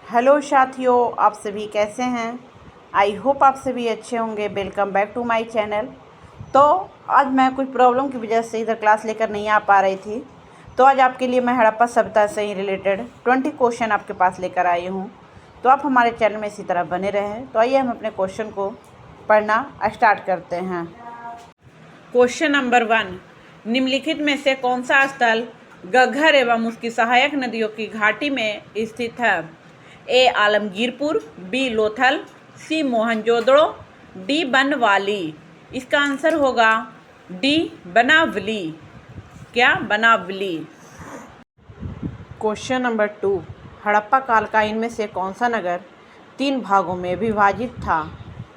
Hello साथियों, आप सभी कैसे हैं। आई होप आप सभी अच्छे होंगे। Welcome back to my channel. तो आज मैं कुछ प्रॉब्लम की वजह से इधर क्लास लेकर नहीं आ पा रही थी, तो आज आपके लिए मैं हड़प्पा सभ्यता से ही रिलेटेड 20 क्वेश्चन आपके पास लेकर आई हूँ। तो आप हमारे चैनल में इसी तरह बने रहें। तो आइए हम अपने क्वेश्चन को पढ़ना स्टार्ट करते हैं। क्वेश्चन नंबर 1, निम्नलिखित में से कौन सा स्थल घग्गर एवं उसकी सहायक नदियों की घाटी में स्थित है। ए आलमगीरपुर, बी लोथल, सी मोहनजोदड़ो, डी बनवाली। इसका आंसर होगा डी बनावली। क्या? बनावली। क्वेश्चन नंबर 2, हड़प्पा काल का इनमें से कौन सा नगर 3 भागों में विभाजित था।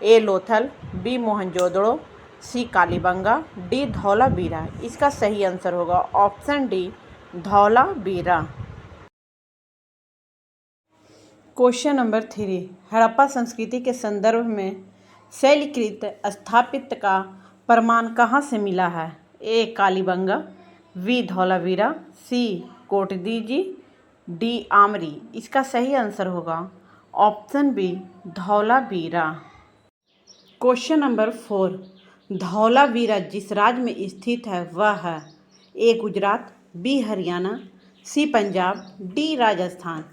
ए लोथल, बी मोहनजोदड़ो, सी कालीबंगा, डी धौलावीरा। इसका सही आंसर होगा option D Dholavira. Question number 3, Harappa संस्कृति के संदर्भ में शैलकृत स्थापत्य का प्रमाण कहाँ से मिला है। A Kalibanga, B Dholavira, C Kotdiji, D Amri. इसका सही आंसर होगा option B Dholavira. Question number 4, Dholavira जिस राज्य में स्थित है वह है। A Gujarat, B Haryana, C Punjab, D Rajasthan.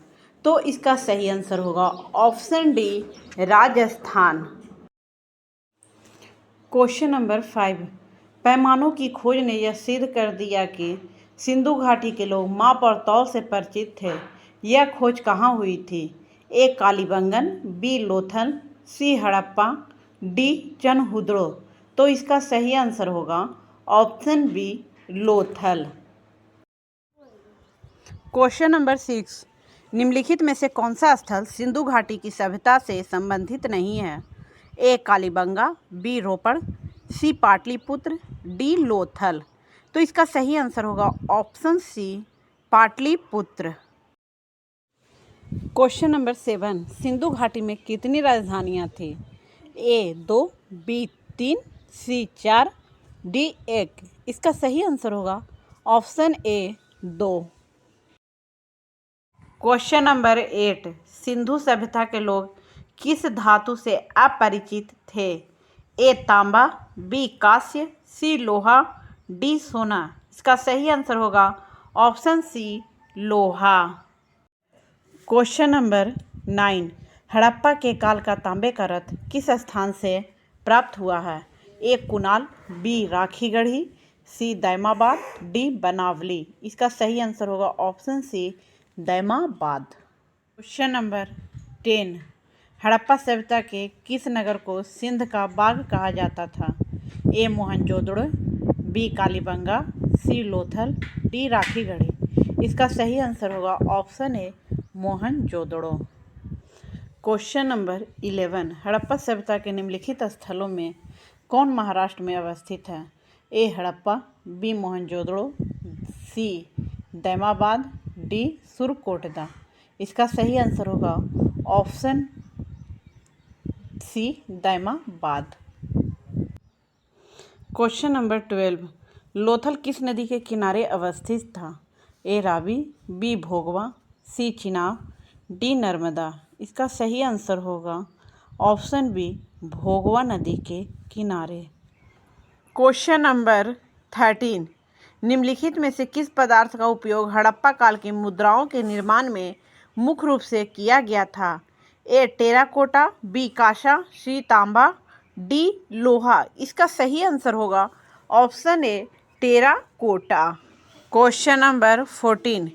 तो इसका सही आंसर होगा option D Rajasthan. Question number 5, पैमानों की खोज ने यह सिद्ध कर दिया कि सिंधु घाटी के लोग माप और तौल से परिचित थे। यह खोज कहाँ हुई थी। A Kalibangan, B Lothal, C Harappa, D Chanhudaro. तो इसका सही आंसर होगा option B Lothal. Question number 6, निम्नलिखित में से कौन सा स्थल सिंधु घाटी की सभ्यता से संबंधित नहीं है। A Kalibanga, B Ropar, C Pataliputra, D Lothal. तो इसका सही आंसर होगा option C Pataliputra. Question number 7, Sindhu घाटी में कितनी राजधानियाँ थी। A 2, B 3, C 4, D 1। इसका सही आंसर होगा option A 2। Question number 8, Sindhu सभ्यता के लोग किस धातु से अपरिचित थे। ए तांबा, बी कांस्य, सी लोहा, डी सोना। इसका सही आंसर होगा ऑप्शन सी लोहा। क्वेश्चन नंबर 9, हड़प्पा के काल का तांबे का रथ किस स्थान से प्राप्त हुआ है। A Kunal, B Rakhigarhi, C Daimabad, D Banawali. इसका सही आंसर होगा option C Daimabad. Question number 10, Harappa सभ्यता के किस नगर को सिंध का बाग कहा जाता था। ए मोहनजोदड़ो, बी कालीबंगा, सी लोथल, डी राखीगढ़ी। इसका सही आंसर होगा ऑप्शन ए मोहनजोदड़ो। क्वेश्चन नंबर 11, हड़प्पा सभ्यता के निम्नलिखित स्थलों में कौन महाराष्ट्र में अवस्थित है। A Harappa, B Mohenjodaro, C Daimabad, D Surkotada. इसका सही आंसर होगा option C Daimabad. Question number 12, Lothal किस नदी के किनारे अवस्थित था। A Ravi, B Bhogava, C Chenab, D Narmada. इसका सही आंसर होगा ऑप्शन बी भोगवा नदी के किनारे। क्वेश्चन नंबर 13, निम्नलिखित में से किस पदार्थ का उपयोग हड़प्पा काल की मुद्राओं के निर्माण में मुख्य रूप से किया गया था। ए टेराकोटा, बी कांसा, सी तांबा, डी लोहा। इसका सही आंसर होगा ऑप्शन ए टेराकोटा। क्वेश्चन नंबर 14,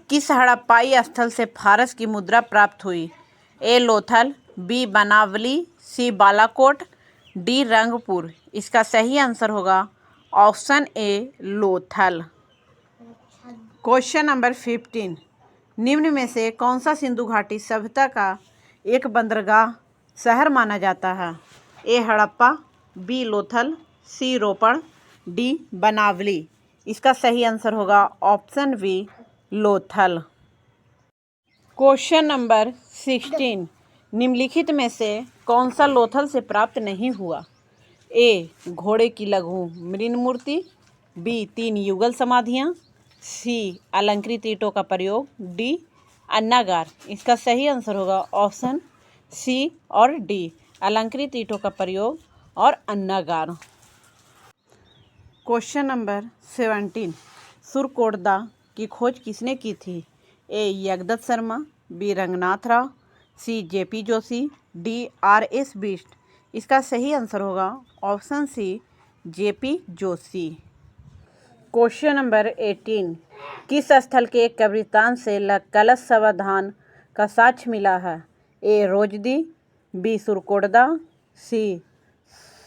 किस हड़प्पाई स्थल से फारस की मुद्रा प्राप्त हुई। ए लोथल, बी बनावली, सी बालाकोट, डी रंगपुर। इसका सही आंसर होगा ऑप्शन ए लोथल। क्वेश्चन नंबर 15, निम्न में से कौन सा सिंधु घाटी सभ्यता का एक बंदरगाह शहर माना जाता है। A Harappa, B Lothal, C Ropar, D Banawali. इसका सही आंसर होगा option B Lothal. Question number 16, निम्नलिखित में से कौन सा लोथल से प्राप्त नहीं हुआ। ए घोड़े की लघु मृण मूर्ति, बी 3 युगल समाधियाँ, सी अलंकृत ईंटों का प्रयोग, डी अन्नागार। इसका सही आंसर होगा ऑप्शन सी और डी, अलंकृत ईंटों का प्रयोग और अन्नागार। क्वेश्चन नंबर 17, सुरकोटदा की खोज किसने की थी? A Jagdatt Sharma, B Ranganath Rao, C J P Joshi, D R S. Bisht. इसका सही आंसर होगा option C J P Joshi. Question number 18, किस स्थल के एक कब्रिस्तान से कलश समाधान का साक्ष्य मिला है? A Rojdi, B Surkotada, C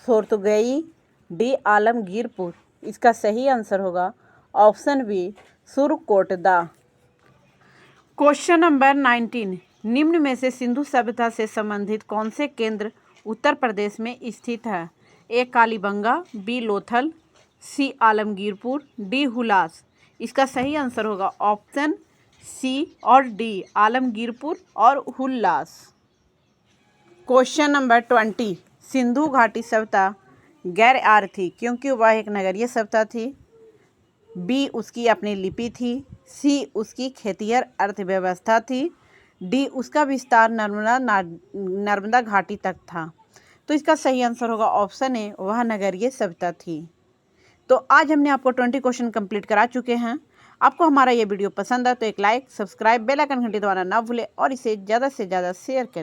Shortugai, D Alamgirpur. इसका सही आंसर होगा option B Surkotada. Question number 19, निम्न में से सिंधु सभ्यता से संबंधित कौन से केंद्र उत्तर प्रदेश में स्थित है? A Kalibanga, B Lothal, C Alamgirpur, D Hulas. इसका सही आंसर होगा ऑप्शन सी और डी, आलमगीरपुर और हुल्लास। क्वेश्चन नंबर 20, सिंधु घाटी सभ्यता गैर आर्य थी क्योंकि वह एक नगरीय सभ्यता थी, बी उसकी अपनी लिपि थी, सी उसकी खेतिहर अर्थव्यवस्था थी, डी उसका विस्तार नर्मदा घाटी तक था। तो इसका सही आंसर होगा ऑप्शन ए, वह नगरीय सभ्यता थी। तो आज हमने आपको 20 क्वेश्चन कंप्लीट करा चुके हैं। आपको हमारा ये वीडियो पसंद है तो एक लाइक, सब्सक्राइब, बेल आइकन घंटी दबाना ना भूलें और इसे ज़्यादा से ज़्यादा शेयर करें।